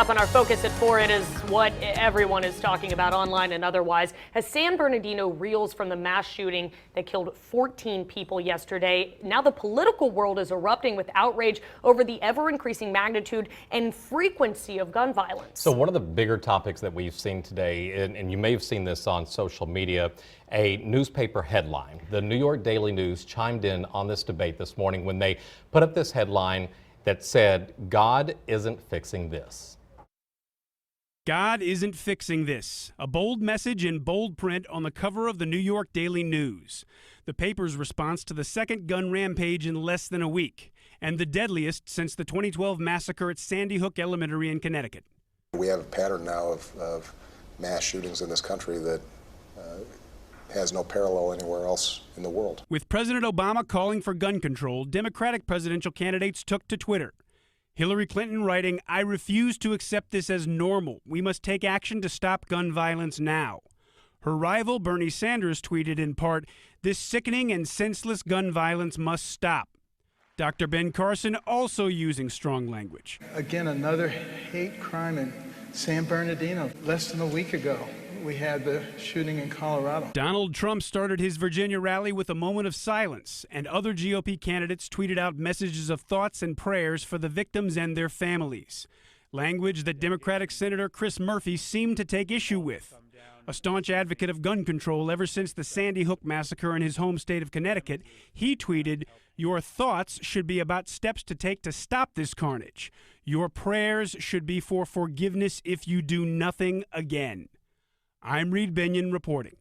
up on our focus at 4, it is what everyone is talking about online and otherwise, as San Bernardino reels from the mass shooting that killed 14 people yesterday. Now the political world is erupting with outrage over the ever-increasing magnitude and frequency of gun violence. So one of the bigger topics that we've seen today, and you may have seen this on social media, a newspaper headline. The New York Daily News chimed in on this debate this morning when they put up this headline that said, "God isn't fixing this." God isn't fixing this. A bold message in bold print on the cover of the New York Daily News. The paper's response to the second gun rampage in less than a week, and the deadliest since the 2012 massacre at Sandy Hook Elementary in Connecticut. We have a pattern now of mass shootings in this country that has no parallel anywhere else in the world. With President Obama calling for gun control, Democratic presidential candidates took to Twitter. Hillary Clinton writing, "I refuse to accept this as normal. We must take action to stop gun violence now." Her rival, Bernie Sanders, tweeted in part, "This sickening and senseless gun violence must stop." Dr. Ben Carson also using strong language. Again, another hate crime in San Bernardino. Less than a week ago, we had the shooting in Colorado. Donald Trump started his Virginia rally with a moment of silence, and other GOP candidates tweeted out messages of thoughts and prayers for the victims and their families. Language that Democratic Senator Chris Murphy seemed to take issue with. A staunch advocate of gun control ever since the Sandy Hook massacre in his home state of Connecticut, he tweeted, "Your thoughts should be about steps to take to stop this carnage. Your prayers should be for forgiveness if you do nothing again." I'm Reed Binion reporting.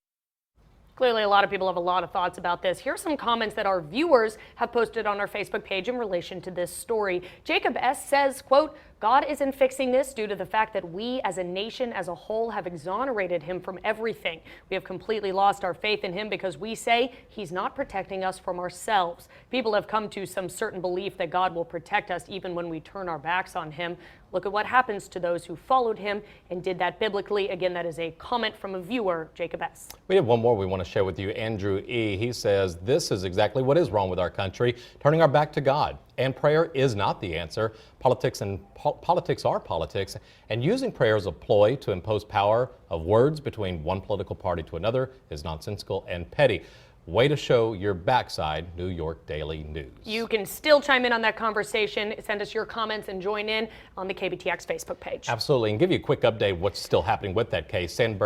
Clearly, a lot of people have a lot of thoughts about this. Here's some comments that our viewers have posted on our Facebook page in relation to this story. Jacob S. says, quote, "God isn't fixing this due to the fact that we as a nation as a whole have exonerated him from everything. We have completely lost our faith in him because we say he's not protecting us from ourselves. People have come to some certain belief that God will protect us even when we turn our backs on him. Look at what happens to those who followed him and did that biblically." Again, that is a comment from a viewer, Jacob S. We have one more we want to share with you. Andrew E. He says, "This is exactly what is wrong with our country, turning our back to God. And prayer is not the answer. Politics are politics, and using prayer as a ploy to impose power of words between one political party to another is nonsensical and petty. Way to show your backside, New York Daily News." You can still chime in on that conversation. Send us your comments and join in on the KBTX Facebook page. Absolutely, and give you a quick update what's still happening with that case. San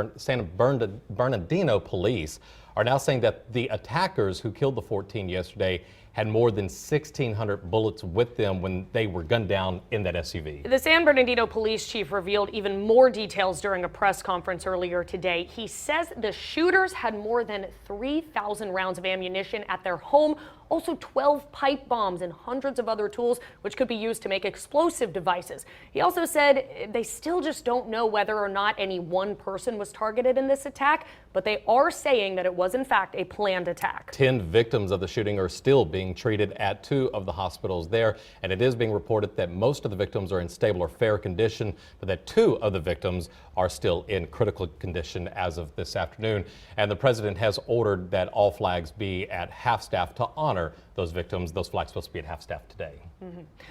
Bernardino police are now saying that the attackers who killed the 14 yesterday had more than 1,600 bullets with them when they were gunned down in that SUV. The San Bernardino police chief revealed even more details during a press conference earlier today. He says the shooters had more than 3,000 rounds of ammunition at their home, also 12 pipe bombs and hundreds of other tools which could be used to make explosive devices. He also said they still just don't know whether or not any one person was targeted in this attack, but they are saying that it was in fact a planned attack. 10 victims of the shooting are still being treated at 2 of the hospitals there, and it is being reported that most of the victims are in stable or fair condition, but that 2 of the victims are still in critical condition as of this afternoon. And the president has ordered that all flags be at half-staff to honor those victims. Those flags supposed to be at half-staff today.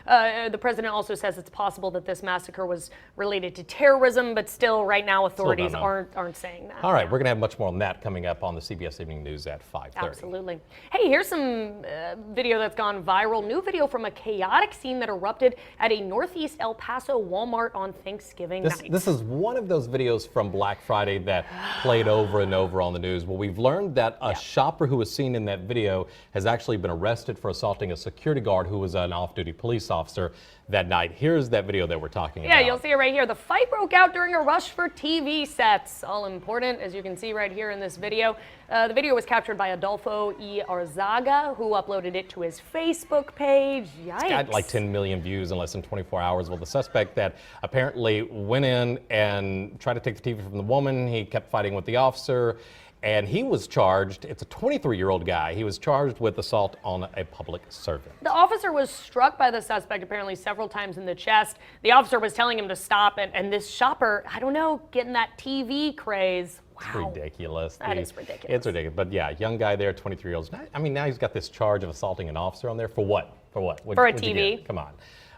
The president also says it's possible that this massacre was related to terrorism, but still right now authorities aren't saying that. All right, we're going to have much more on that coming up on the CBS Evening News at 5:30. Absolutely. Hey, here's some video that's gone viral. New video from a chaotic scene that erupted at a Northeast El Paso Walmart on Thanksgiving night. This is one of those videos from Black Friday that played over and over on the news. Well, we've learned that a shopper who was seen in that video has actually been arrested for assaulting a security guard who was an off-duty police officer that night. Here's that video that we're talking about. Yeah, you'll see it right here. The fight broke out during a rush for TV sets. All important, as you can see right here in this video. The video was captured by Adolfo E. Arzaga, who uploaded it to his Facebook page. Yikes. It's got like 10 million views in less than 24 hours. Well, the suspect that apparently went in and tried to take the TV from the woman, he kept fighting with the officer, and he was charged. It's a 23-year-old guy. He was charged with assault on a public servant. The officer was struck by the suspect apparently several times in the chest. The officer was telling him to stop, and this shopper, I don't know, getting that TV craze. Wow. It's ridiculous. That is ridiculous. It's ridiculous. But yeah, young guy there, 23 years old. I mean, now he's got this charge of assaulting an officer on there. For what? For what? For a TV. Come on.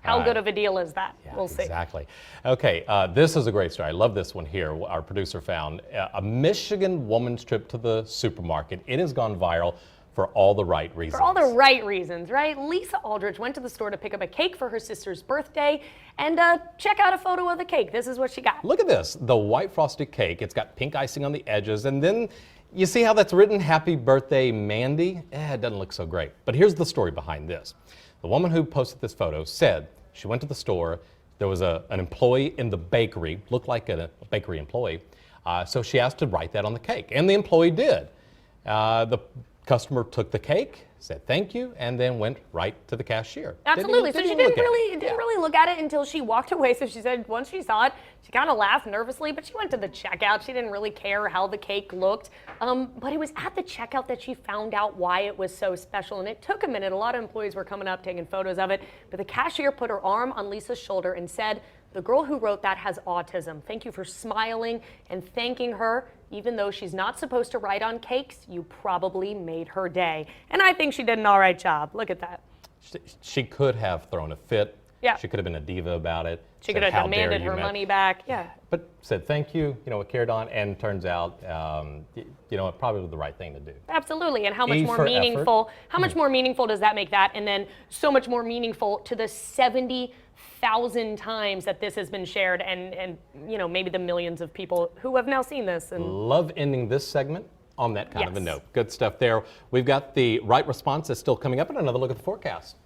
How good of a deal is that? Yeah, We'll see. Exactly. Okay, this is a great story. I love this one here. Our producer found a Michigan woman's trip to the supermarket. It has gone viral for all the right reasons. For all the right reasons, right? Lisa Aldridge went to the store to pick up a cake for her sister's birthday, and check out a photo of the cake. This is what she got. Look at this, the white frosted cake. It's got pink icing on the edges, and then you see how that's written, Happy Birthday, Mandy? It doesn't look so great. But here's the story behind this. The woman who posted this photo said she went to the store, there was an employee in the bakery, looked like a bakery employee, so she asked to write that on the cake, and the employee did. The customer took the cake, said thank you, and then went right to the cashier. Absolutely. So she didn't really look at it until she walked away. So she said once she saw it, she kind of laughed nervously, but she went to the checkout. She didn't really care how the cake looked. But it was at the checkout that she found out why it was so special. And it took a minute. A lot of employees were coming up, taking photos of it. But the cashier put her arm on Lisa's shoulder and said, "The girl who wrote that has autism. Thank you for smiling and thanking her. Even though she's not supposed to write on cakes, you probably made her day." And I think she did an all right job. Look at that. She could have thrown a fit. Yeah. She could have been a diva about it. She could have demanded her money back. Yeah. But said thank you, it carried on, and turns out, it probably was the right thing to do. Absolutely. And how much E more for meaningful? effort. How much more meaningful does that make that? And then so much more meaningful to the 70,000 times that this has been shared, and maybe the millions of people who have now seen this. And Love ending this segment on that kind of a Yes. note. Good stuff there. We've got the right response that's still coming up, and another look at the forecast.